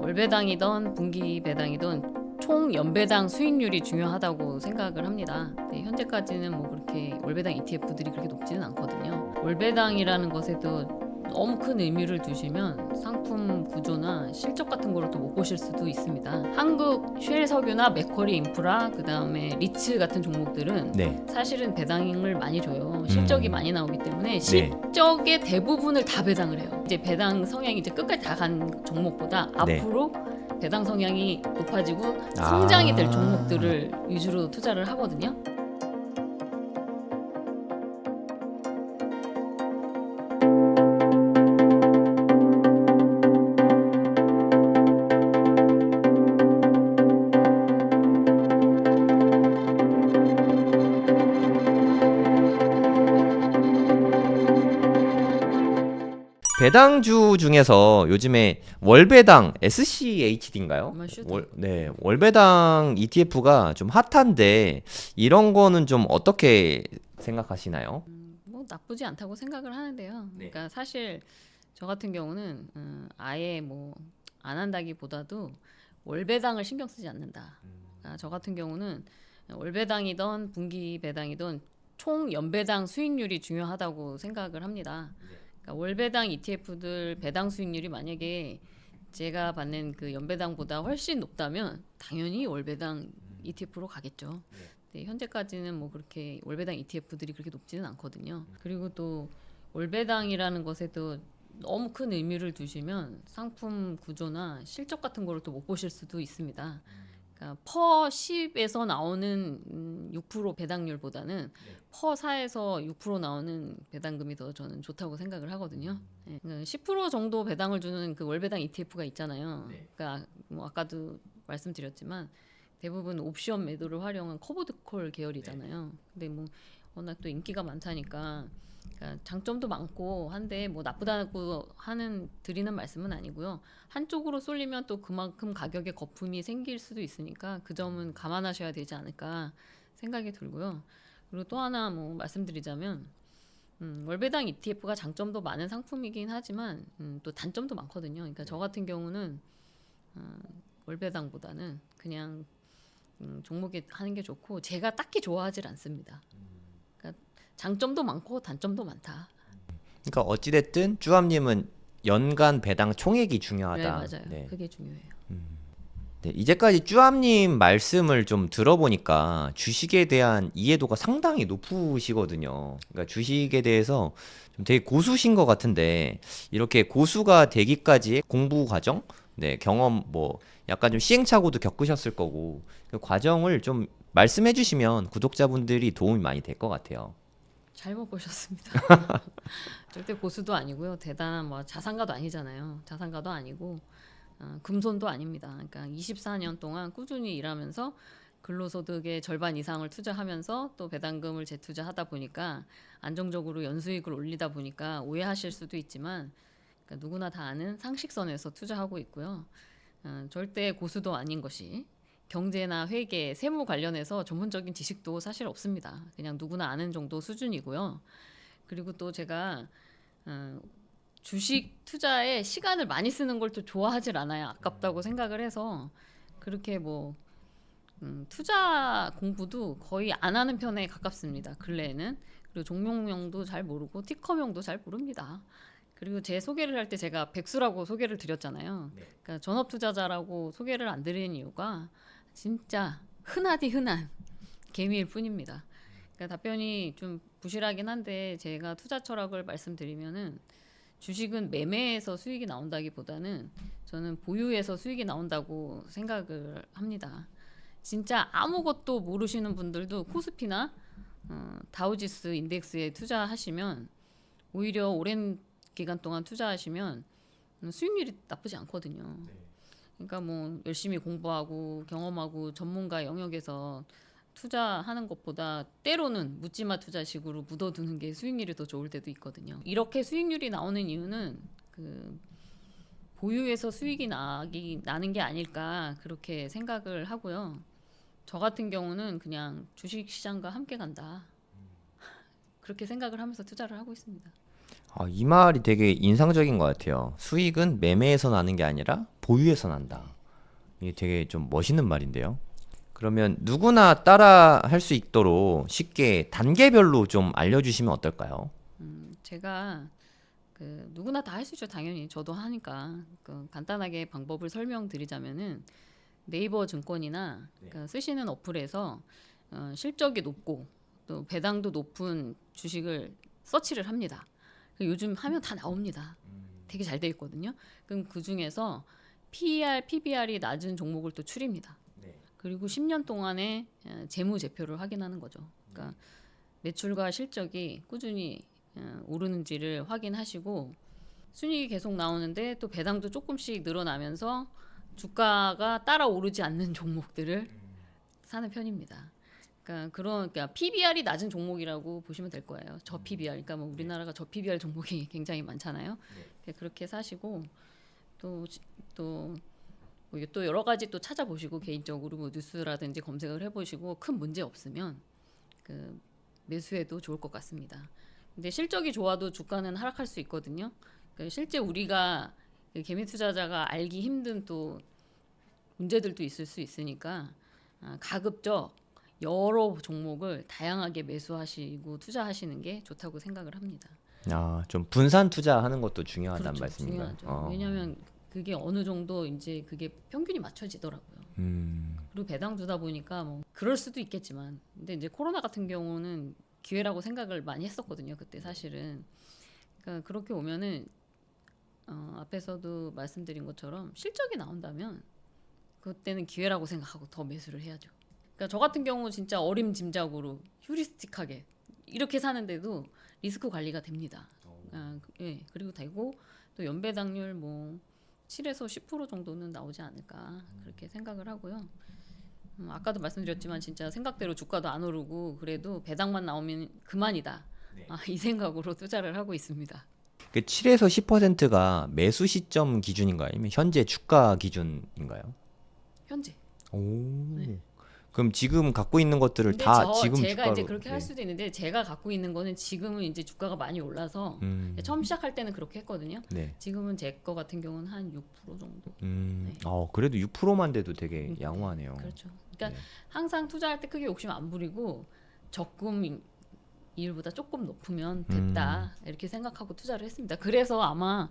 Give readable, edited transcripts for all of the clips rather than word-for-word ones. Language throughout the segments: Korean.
월배당이든 분기 배당이든 총 연배당 수익률이 중요하다고 생각을 합니다. 네, 현재까지는 뭐 그렇게 월배당 ETF들이 그렇게 높지는 않거든요. 월배당이라는 것에도 너무 큰 의미를 두시면 상품 구조나 실적 같은 거를 또 못 보실 수도 있습니다. 한국 쉘 석유나 맥쿼리 인프라, 그 다음에 리츠 같은 종목들은 네. 사실은 배당을 많이 줘요. 실적이 많이 나오기 때문에 네. 실적의 대부분을 다 배당을 해요. 이제 배당 성향이 이제 끝까지 다 간 종목보다 네. 앞으로 배당 성향이 높아지고 성장이 될 종목들을 위주로 투자를 하거든요. 배당주 중에서 요즘에 월배당 SCHD인가요? 아마 슈터. 네, 월배당 ETF가 좀 핫한데 이런 거는 좀 어떻게 생각하시나요? 뭐 나쁘지 않다고 생각을 하는데요. 네. 그러니까 사실 저 같은 경우는 아예 뭐 안 한다기보다도 월배당을 신경 쓰지 않는다. 그러니까 저 같은 경우는 월배당이든 분기 배당이든 총 연배당 수익률이 중요하다고 생각을 합니다. 그러니까 월배당 ETF들 배당 수익률이 만약에 제가 받는 그 연배당보다 훨씬 높다면 당연히 월배당 ETF로 가겠죠. 네, 현재까지는 뭐 그렇게 월배당 ETF들이 그렇게 높지는 않거든요. 그리고 또 월배당이라는 것에도 너무 큰 의미를 두시면 상품 구조나 실적 같은 거를 또 못 보실 수도 있습니다. 그러니까 퍼 10에서 나오는 6% 배당률보다는 퍼 4에서 6% 나오는 배당금이 더 저는 좋다고 생각을 하거든요. 네. 그러니까 10% 정도 배당을 주는 그 월배당 ETF가 있잖아요. 그러니까 뭐 아까도 말씀드렸지만 대부분 옵션 매도를 활용한 커버드콜 계열이잖아요. 근데 뭐 워낙 또 인기가 많다니까 그러니까 장점도 많고 한데 뭐 나쁘다고 하는 드리는 말씀은 아니고요. 한쪽으로 쏠리면 또 그만큼 가격에 거품이 생길 수도 있으니까 그 점은 감안하셔야 되지 않을까 생각이 들고요. 그리고 또 하나 뭐 말씀드리자면 월배당 ETF가 장점도 많은 상품이긴 하지만 또 단점도 많거든요. 그러니까 저 같은 경우는 월배당보다는 그냥 종목에 하는 게 좋고 제가 딱히 좋아하질 않습니다. 그러니까 장점도 많고 단점도 많다. 그러니까 어찌됐든 쭈암님은 연간 배당 총액이 중요하다. 네, 맞아요. 네. 그게 중요해요. 네, 이제까지 쭈암님 말씀을 좀 들어보니까 주식에 대한 이해도가 상당히 높으시거든요. 그러니까 주식에 대해서 좀 되게 고수신 것 같은데 이렇게 고수가 되기까지의 공부 과정, 네, 경험 뭐 약간 좀 시행착오도 겪으셨을 거고 그 과정을 좀 말씀해 주시면 구독자분들이 도움이 많이 될 것 같아요. 잘못 보셨습니다. 절대 고수도 아니고요. 대단한 뭐 자산가도 아니잖아요. 자산가도 아니고 금손도 아닙니다. 그러니까 24년 동안 꾸준히 일하면서 근로소득의 절반 이상을 투자하면서 또 배당금을 재투자하다 보니까 안정적으로 연수익을 올리다 보니까 오해하실 수도 있지만 그러니까 누구나 다 아는 상식선에서 투자하고 있고요. 절대 고수도 아닌 것이 경제나 회계, 세무 관련해서 전문적인 지식도 사실 없습니다. 그냥 누구나 아는 정도 수준이고요. 그리고 또 제가 주식 투자에 시간을 많이 쓰는 걸 또 좋아하질 않아요. 아깝다고 생각을 해서 그렇게 뭐 투자 공부도 거의 안 하는 편에 가깝습니다. 근래에는. 그리고 종목명도 잘 모르고 티커명도 잘 모릅니다. 그리고 제 소개를 할 때 제가 백수라고 소개를 드렸잖아요. 그러니까 전업 투자자라고 소개를 안 드리는 이유가 진짜 흔하디 흔한 개미일 뿐입니다. 그러니까 답변이 좀 부실하긴 한데 제가 투자 철학을 말씀드리면은 주식은 매매에서 수익이 나온다기보다는 저는 보유에서 수익이 나온다고 생각을 합니다. 진짜 아무것도 모르시는 분들도 코스피나 다우지수 인덱스에 투자하시면 오히려 오랜 기간 동안 투자하시면 수익률이 나쁘지 않거든요. 그러니까 뭐 열심히 공부하고 경험하고 전문가 영역에서 투자하는 것보다 때로는 묻지마 투자식으로 묻어두는 게 수익률이 더 좋을 때도 있거든요. 이렇게 수익률이 나오는 이유는 그 보유에서 수익이 나는 게 아닐까 그렇게 생각을 하고요. 저 같은 경우는 그냥 주식 시장과 함께 간다. 그렇게 생각을 하면서 투자를 하고 있습니다. 이 말이 되게 인상적인 것 같아요. 수익은 매매에서 나는 게 아니라 보유에서 난다. 이게 되게 좀 멋있는 말인데요. 그러면 누구나 따라 할 수 있도록 쉽게 단계별로 좀 알려주시면 어떨까요? 제가 그 누구나 다 할 수 있죠. 당연히 저도 하니까 그 간단하게 방법을 설명드리자면은 네이버 증권이나 그 쓰시는 어플에서 실적이 높고 또 배당도 높은 주식을 서치를 합니다. 요즘 하면 다 나옵니다. 되게 잘 돼 있거든요. 그럼 그 중에서 PER, PBR이 낮은 종목을 또 추립니다. 그리고 10년 동안의 재무제표를 확인하는 거죠. 그러니까 매출과 실적이 꾸준히 오르는지를 확인하시고 순이익이 계속 나오는데 또 배당도 조금씩 늘어나면서 주가가 따라 오르지 않는 종목들을 사는 편입니다. 그러니까 PBR이 낮은 종목이라고 보시면 될 거예요. 저 PBR. 그러니까 뭐 우리나라가 저 PBR 종목이 굉장히 많잖아요. 그렇게 사시고 또 뭐 또 여러 가지 또 찾아보시고 개인적으로 뭐 뉴스라든지 검색을 해보시고 큰 문제 없으면 그 매수해도 좋을 것 같습니다. 근데 실적이 좋아도 주가는 하락할 수 있거든요. 그러니까 실제 우리가 그 개미 투자자가 알기 힘든 또 문제들도 있을 수 있으니까 가급적 여러 종목을 다양하게 매수하시고 투자하시는 게 좋다고 생각을 합니다. 좀 분산 투자하는 것도 중요하다는 그렇죠, 말씀인가요? 중요하죠. 왜냐하면 그게 어느 정도 이제 그게 평균이 맞춰지더라고요. 그리고 배당 주다 보니까 뭐 그럴 수도 있겠지만, 근데 이제 코로나 같은 경우는 기회라고 생각을 많이 했었거든요. 그때 사실은. 그러니까 그렇게 오면은 앞에서도 말씀드린 것처럼 실적이 나온다면 그때는 기회라고 생각하고 더 매수를 해야죠. 그러니까 저 같은 경우 진짜 어림짐작으로 휴리스틱하게 이렇게 사는데도 리스크 관리가 됩니다. 예, 그리고 되고 또 연배당률 뭐 7에서 10% 정도는 나오지 않을까 그렇게 생각을 하고요. 아까도 말씀드렸지만 진짜 생각대로 주가도 안 오르고 그래도 배당만 나오면 그만이다. 이 생각으로 투자를 하고 있습니다. 그 7에서 10%가 매수 시점 기준인가요? 아니면 현재 주가 기준인가요? 현재. 오. 네. 그럼 지금 갖고 있는 것들을 근데 다 지금 제가 주가로 이제 그렇게 할 수도 있는데 제가 갖고 있는 거는 지금은 이제 주가가 많이 올라서 처음 시작할 때는 그렇게 했거든요. 네. 지금은 제 거 같은 경우는 한 6% 정도. 그래도 6%만 돼도 되게 양호하네요. 그렇죠. 그러니까 항상 투자할 때 크게 욕심 안 부리고 적금 이율보다 조금 높으면 됐다 이렇게 생각하고 투자를 했습니다. 그래서 아마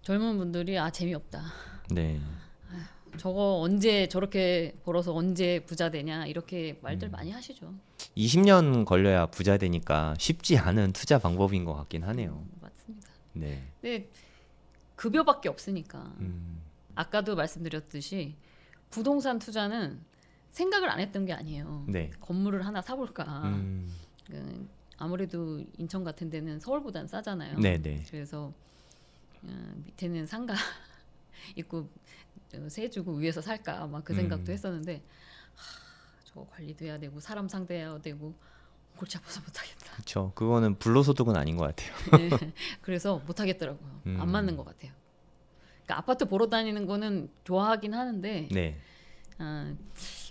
젊은 분들이 재미없다. 네. 저거 언제 저렇게 벌어서 언제 부자 되냐 이렇게 말들 많이 하시죠. 20년 걸려야 부자 되니까 쉽지 않은 투자 방법인 것 같긴 하네요. 맞습니다. 네. 근데 급여밖에 없으니까 아까도 말씀드렸듯이 부동산 투자는 생각을 안 했던 게 아니에요. 네. 건물을 하나 사볼까. 아무래도 인천 같은 데는 서울보단 싸잖아요. 네네. 그래서 밑에는 상가 있고 세 주고 위에서 살까 막 그 생각도 했었는데 저거 관리도 해야 되고 사람 상대해야 되고 골치 아파서 못하겠다. 그렇죠. 그거는 불로소득은 아닌 것 같아요. 네, 그래서 못하겠더라고요. 안 맞는 것 같아요. 그러니까 아파트 보러 다니는 거는 좋아하긴 하는데 네.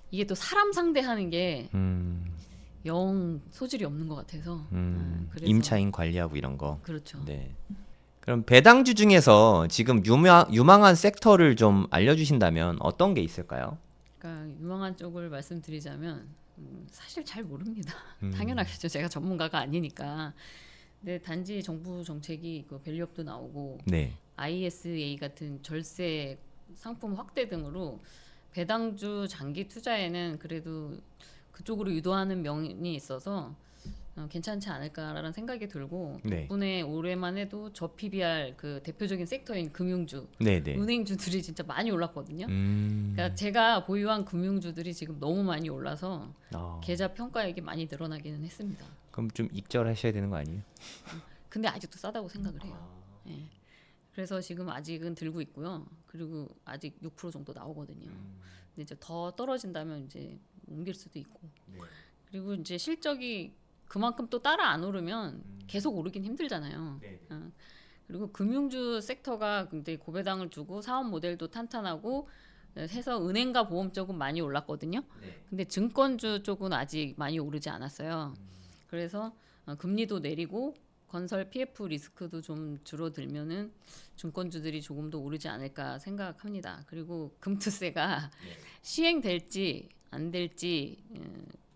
이게 또 사람 상대하는 게 영 소질이 없는 것 같아서 그래서 임차인 관리하고 이런 거. 그렇죠. 네. 그럼 배당주 중에서 지금 유망한 섹터를 좀 알려주신다면 어떤 게 있을까요? 그러니까 유망한 쪽을 말씀드리자면 사실 잘 모릅니다. 당연하겠죠. 제가 전문가가 아니니까. 근데 단지 정부 정책이 그 밸류업도 나오고 네. ISA 같은 절세 상품 확대 등으로 배당주 장기 투자에는 그래도 그쪽으로 유도하는 면이 있어서 괜찮지 않을까라는 생각이 들고 네. 덕분에 올해만 해도 저 PBR 그 대표적인 섹터인 금융주, 네네. 은행주들이 진짜 많이 올랐거든요. 그러니까 제가 보유한 금융주들이 지금 너무 많이 올라서 계좌 평가액이 많이 늘어나기는 했습니다. 그럼 좀 익절하셔야 되는 거 아니에요? 근데 아직도 싸다고 생각을 해요. 예. 그래서 지금 아직은 들고 있고요. 그리고 아직 6% 정도 나오거든요. 근데 이제 더 떨어진다면 이제 옮길 수도 있고. 그리고 이제 실적이 그만큼 또 따라 안 오르면 계속 오르긴 힘들잖아요. 그리고 금융주 섹터가 근데 고배당을 주고 사업 모델도 탄탄하고 해서 은행과 보험 쪽은 많이 올랐거든요. 근데 증권주 쪽은 아직 많이 오르지 않았어요. 그래서 금리도 내리고 건설 PF 리스크도 좀 줄어들면은 증권주들이 조금 더 오르지 않을까 생각합니다. 그리고 금투세가 시행될지 안 될지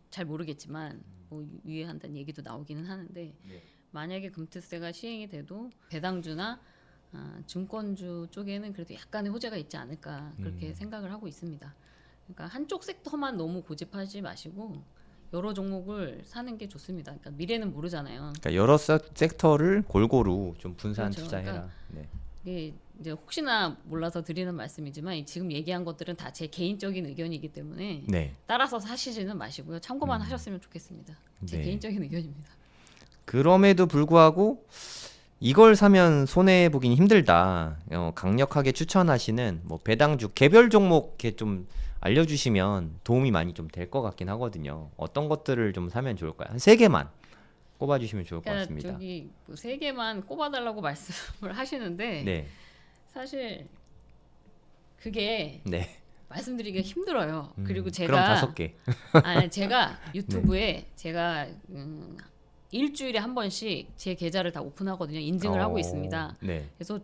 잘 모르겠지만 뭐 유예한다는 얘기도 나오기는 하는데 만약에 금투세가 시행이 돼도 배당주나 증권주 쪽에는 그래도 약간의 호재가 있지 않을까 그렇게 생각을 하고 있습니다. 그러니까 한쪽 섹터만 너무 고집하지 마시고 여러 종목을 사는 게 좋습니다. 그러니까 미래는 모르잖아요. 그러니까 여러 섹터를 골고루 좀 분산 그렇죠. 투자해라. 그러니까 네. 이게 이제 혹시나 몰라서 드리는 말씀이지만 지금 얘기한 것들은 다 제 개인적인 의견이기 때문에 네. 따라서 사시지는 마시고요. 참고만 하셨으면 좋겠습니다. 제 네. 개인적인 의견입니다. 그럼에도 불구하고 이걸 사면 손해 보긴 힘들다. 강력하게 추천하시는 뭐 배당주 개별 종목 이렇게 좀 알려주시면 도움이 많이 좀 될 것 같긴 하거든요. 어떤 것들을 좀 사면 좋을까요? 한 3개만 꼽아주시면 좋을 것 그러니까 같습니다. 저기 뭐 3개만 꼽아달라고 말씀을 하시는데 네, 사실 그게 네. 말씀드리기가 힘들어요. 그리고 그럼 제가 5개. 제가 유튜브에 제가 일주일에 한 번씩 제 계좌를 다 오픈하거든요. 인증을 하고 있습니다. 네. 그래서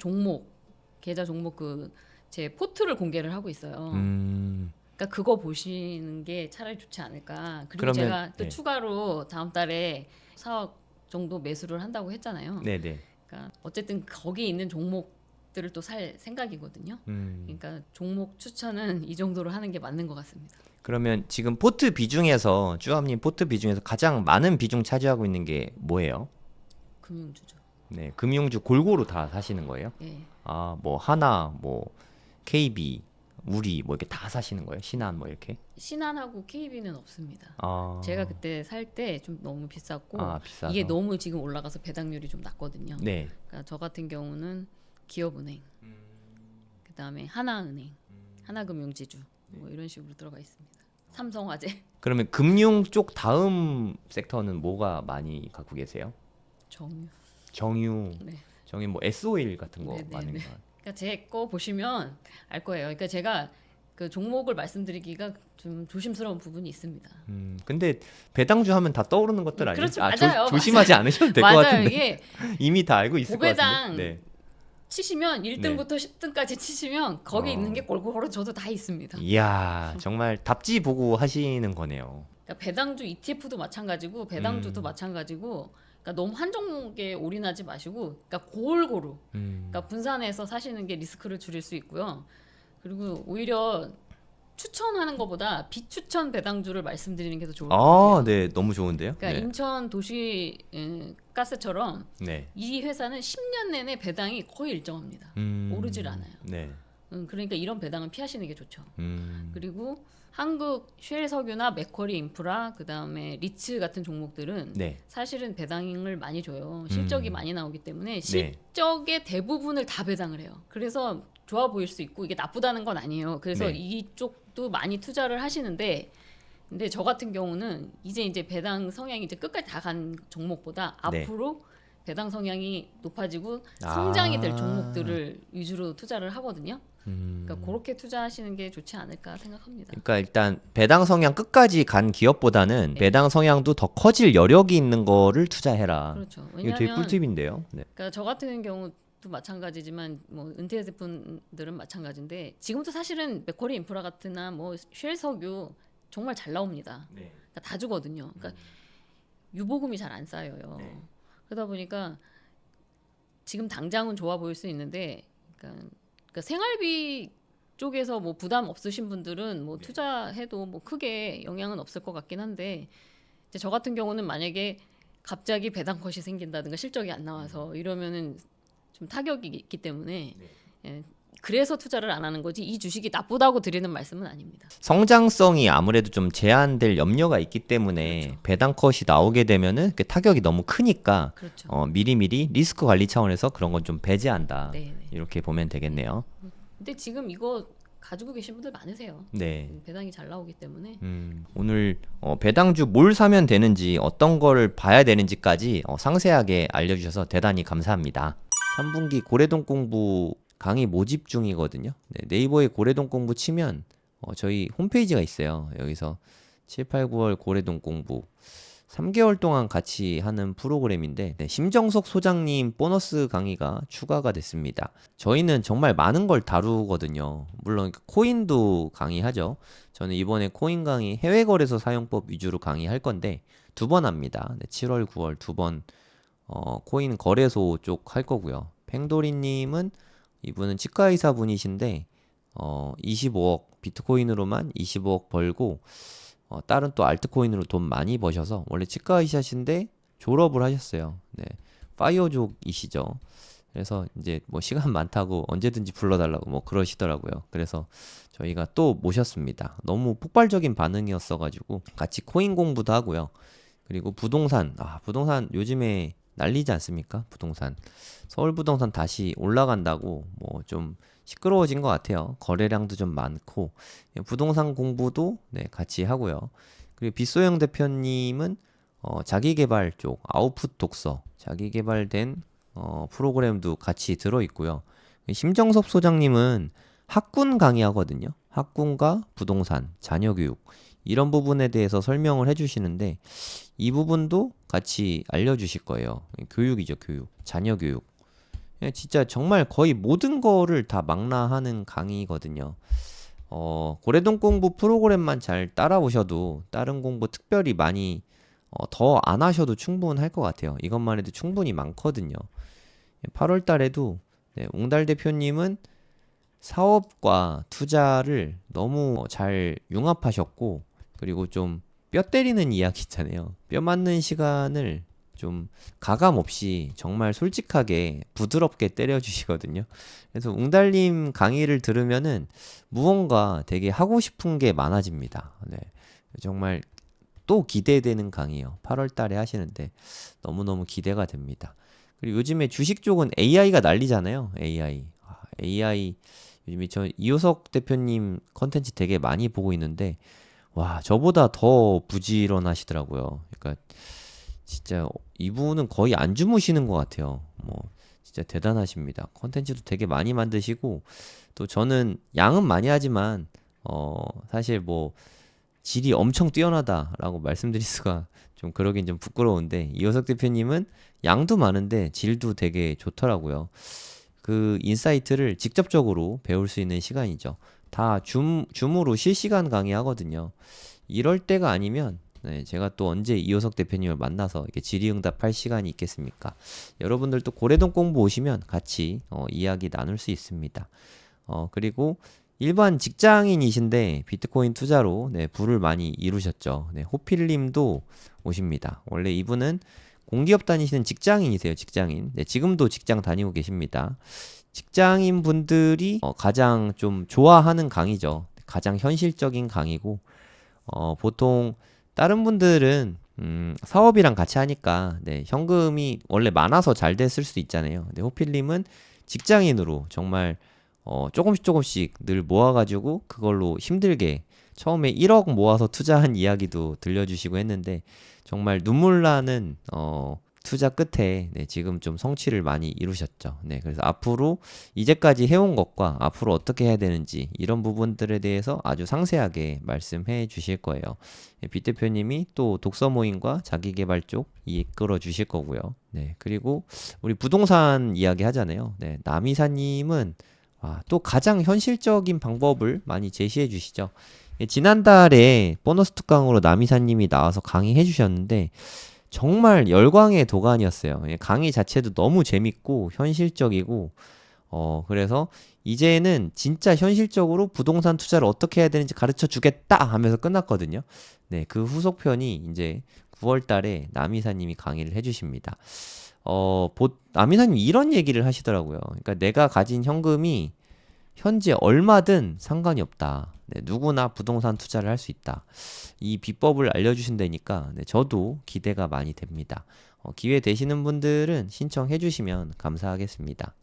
계좌 종목 그 제 포트를 공개를 하고 있어요. 그러니까 그거 보시는 게 차라리 좋지 않을까. 그리고 그러면, 제가 또 네. 추가로 다음 달에 4억 정도 매수를 한다고 했잖아요. 네, 네. 그러니까 어쨌든 거기 있는 종목들을 또 살 생각이거든요. 그러니까 종목 추천은 이 정도로 하는 게 맞는 것 같습니다. 그러면 지금 포트 비중에서 쭈암님 포트 비중에서 가장 많은 비중 차지하고 있는 게 뭐예요? 금융주죠. 네, 금융주 골고루 다 사시는 거예요? 예. 뭐 하나, 뭐 KB, 우리 뭐 이렇게 다 사시는 거예요? 신한 뭐 이렇게? 신한하고 KB는 없습니다. 아, 제가 그때 살 때 좀 너무 비쌌고 비싸서. 이게 너무 지금 올라가서 배당률이 좀 낮거든요. 네. 그러니까 저 같은 경우는 기업은행, 그다음에 하나은행, 하나금융지주 뭐 이런 식으로 들어가 있습니다. 삼성화재, 그러면 금융 쪽 다음 섹터는 뭐가 많이 갖고 계세요? 정유. 정유, 네. 정유 뭐 S-오일 같은 거 네, 네, 많은 네. 거. 그러니까 제 거 보시면 알 거예요. 그러니까 제가 그 종목을 말씀드리기가 좀 조심스러운 부분이 있습니다. 근데 배당주 하면 다 떠오르는 것들 아니에요? 그렇죠, 맞아요. 조심하지 않으셔도 될 것 맞아요. 같은데. 이게 이미 다 알고 있을 것 고배당 같은데. 네. 치시면 1등부터 10등까지 치시면 거기 있는 게 골고루 저도 다 있습니다. 이야, 정말 답지 보고 하시는 거네요. 그러니까 배당주 ETF도 마찬가지고 배당주도 마찬가지고 그러니까 너무 한 종목에 올인하지 마시고 그러니까 골고루 그러니까 분산해서 사시는 게 리스크를 줄일 수 있고요. 그리고 오히려 추천하는 것보다 비추천 배당주를 말씀드리는 게 더 좋을 것 같아요. 네, 너무 좋은데요? 그러니까 네. 인천 도시 가스처럼 네. 이 회사는 10년 내내 배당이 거의 일정합니다. 오르질 않아요. 네. 그러니까 이런 배당은 피하시는 게 좋죠. 음, 그리고 한국 쉘 석유나 맥쿼리 인프라 그다음에 리츠 같은 종목들은 네. 사실은 배당을 많이 줘요. 실적이 많이 나오기 때문에 네. 실적의 대부분을 다 배당을 해요. 그래서 좋아 보일 수 있고 이게 나쁘다는 건 아니에요. 그래서 네. 이쪽도 많이 투자를 하시는데 근데 저 같은 경우는 이제 배당 성향이 이제 끝까지 다 간 종목보다 네. 앞으로 배당 성향이 높아지고 성장이 될 종목들을 위주로 투자를 하거든요. 그러니까 그렇게 투자하시는 게 좋지 않을까 생각합니다. 그러니까 일단 배당 성향 끝까지 간 기업보다는 네. 배당 성향도 더 커질 여력이 있는 거를 투자해라. 그렇죠. 이거 되게 왜냐하면 꿀팁인데요. 네. 그러니까 저 같은 경우도 마찬가지지만 뭐 은퇴했을 분들은 마찬가지인데 지금도 사실은 맥쿼리 인프라 같으나 뭐 쉘 석유 정말 잘 나옵니다. 그러니까 다 주거든요. 그러니까 유보금이 잘 안 쌓여요. 그러다 보니까 지금 당장은 좋아 보일 수 있는데 그러니까 생활비 쪽에서 뭐 부담 없으신 분들은 뭐 투자해도 뭐 크게 영향은 없을 것 같긴 한데 이제 저 같은 경우는 만약에 갑자기 배당 컷이 생긴다든가 실적이 안 나와서 이러면은 좀 타격이 있기 때문에 예, 그래서 투자를 안 하는 거지 이 주식이 나쁘다고 드리는 말씀은 아닙니다. 성장성이 아무래도 좀 제한될 염려가 있기 때문에 그렇죠. 배당 컷이 나오게 되면은 그 타격이 너무 크니까 그렇죠. 미리미리 리스크 관리 차원에서 그런 건 좀 배제한다. 네. 이렇게 보면 되겠네요. 근데 지금 이거 가지고 계신 분들 많으세요. 네. 배당이 잘 나오기 때문에 오늘 배당주 뭘 사면 되는지 어떤 걸 봐야 되는지까지 상세하게 알려주셔서 대단히 감사합니다. 3분기 고래동 공부 강의 모집 중이거든요. 네, 네이버에 고래동 공부 치면 저희 홈페이지가 있어요. 여기서 7, 8, 9월 고래동 공부 3개월 동안 같이 하는 프로그램인데 네, 심정석 소장님 보너스 강의가 추가가 됐습니다. 저희는 정말 많은 걸 다루거든요. 물론 코인도 강의하죠. 저는 이번에 코인 강의 해외 거래소 사용법 위주로 강의할 건데 2번 합니다. 네, 7월, 9월 2번 코인 거래소 쪽 할 거고요. 팽도리님은 이분은 치과의사 분이신데 25억 비트코인으로만 25억 벌고 다른 또 알트코인으로 돈 많이 버셔서 원래 치과의사신데 졸업을 하셨어요. 네, 파이어족이시죠. 그래서 이제 뭐 시간 많다고 언제든지 불러달라고 뭐 그러시더라고요. 그래서 저희가 또 모셨습니다. 너무 폭발적인 반응이었어가지고 같이 코인 공부도 하고요. 그리고 부동산, 부동산 요즘에 난리지 않습니까? 부동산. 서울 부동산 다시 올라간다고 뭐 좀 시끄러워진 것 같아요. 거래량도 좀 많고 부동산 공부도 네, 같이 하고요. 그리고 빗소영 대표님은 자기개발 쪽 아웃풋 독서 자기개발된 프로그램도 같이 들어 있고요. 심정섭 소장님은 학군 강의하거든요. 학군과 부동산, 자녀교육 이런 부분에 대해서 설명을 해주시는데 이 부분도 같이 알려주실 거예요. 교육이죠, 교육. 자녀교육. 진짜 정말 거의 모든 거를 다 망라하는 강의거든요. 고래동 공부 프로그램만 잘 따라오셔도 다른 공부 특별히 많이 더 안 하셔도 충분할 것 같아요. 이것만 해도 충분히 많거든요. 8월 달에도 네, 웅달 대표님은 사업과 투자를 너무 잘 융합하셨고 그리고 좀 뼈 때리는 이야기 있잖아요. 뼈 맞는 시간을 좀 가감 없이 정말 솔직하게 부드럽게 때려주시거든요. 그래서 웅달님 강의를 들으면은 무언가 되게 하고 싶은 게 많아집니다. 네. 정말 또 기대되는 강의요. 8월 달에 하시는데 너무너무 기대가 됩니다. 그리고 요즘에 주식 쪽은 AI가 난리잖아요. AI. 요즘에 저 이효석 대표님 컨텐츠 되게 많이 보고 있는데 와, 저보다 더 부지런하시더라고요. 그러니까 진짜 이분은 거의 안 주무시는 것 같아요. 뭐 진짜 대단하십니다. 컨텐츠도 되게 많이 만드시고 또 저는 양은 많이 하지만 사실 뭐 질이 엄청 뛰어나다라고 말씀드릴 수가 좀 그러긴 좀 부끄러운데 이효석 대표님은 양도 많은데 질도 되게 좋더라고요. 그 인사이트를 직접적으로 배울 수 있는 시간이죠. 다 줌으로 실시간 강의하거든요. 이럴 때가 아니면 네, 제가 또 언제 이효석 대표님을 만나서 이렇게 질의응답할 시간이 있겠습니까? 여러분들도 고래동 공부 오시면 같이 이야기 나눌 수 있습니다. 그리고 일반 직장인이신데 비트코인 투자로 네, 부를 많이 이루셨죠. 네, 호필님도 오십니다. 원래 이분은 공기업 다니시는 직장인이세요. 직장인. 네, 지금도 직장 다니고 계십니다. 직장인 분들이 가장 좀 좋아하는 강의죠. 가장 현실적인 강의고 보통 다른 분들은 사업이랑 같이 하니까 네, 현금이 원래 많아서 잘 됐을 수도 있잖아요. 근데 호필님은 직장인으로 정말 조금씩 늘 모아가지고 그걸로 힘들게 처음에 1억 모아서 투자한 이야기도 들려주시고 했는데 정말 눈물 나는 투자 끝에 네, 지금 좀 성취를 많이 이루셨죠. 네, 그래서 앞으로 이제까지 해온 것과 앞으로 어떻게 해야 되는지 이런 부분들에 대해서 아주 상세하게 말씀해 주실 거예요. 네, 빗 대표님이 또 독서 모임과 자기계발 쪽 이끌어 주실 거고요. 네, 그리고 우리 부동산 이야기 하잖아요. 네, 남이사님은 또 가장 현실적인 방법을 많이 제시해 주시죠. 지난달에 보너스 특강으로 남이사님이 나와서 강의해 주셨는데 정말 열광의 도가니였어요. 강의 자체도 너무 재밌고 현실적이고 그래서 이제는 진짜 현실적으로 부동산 투자를 어떻게 해야 되는지 가르쳐 주겠다 하면서 끝났거든요. 네, 그 후속편이 이제 9월 달에 남이사님이 강의를 해 주십니다. 남이사님이 이런 얘기를 하시더라고요. 그러니까 내가 가진 현금이 현재 얼마든 상관이 없다. 네, 누구나 부동산 투자를 할 수 있다. 이 비법을 알려주신다니까 네, 저도 기대가 많이 됩니다. 기회 되시는 분들은 신청해 주시면 감사하겠습니다.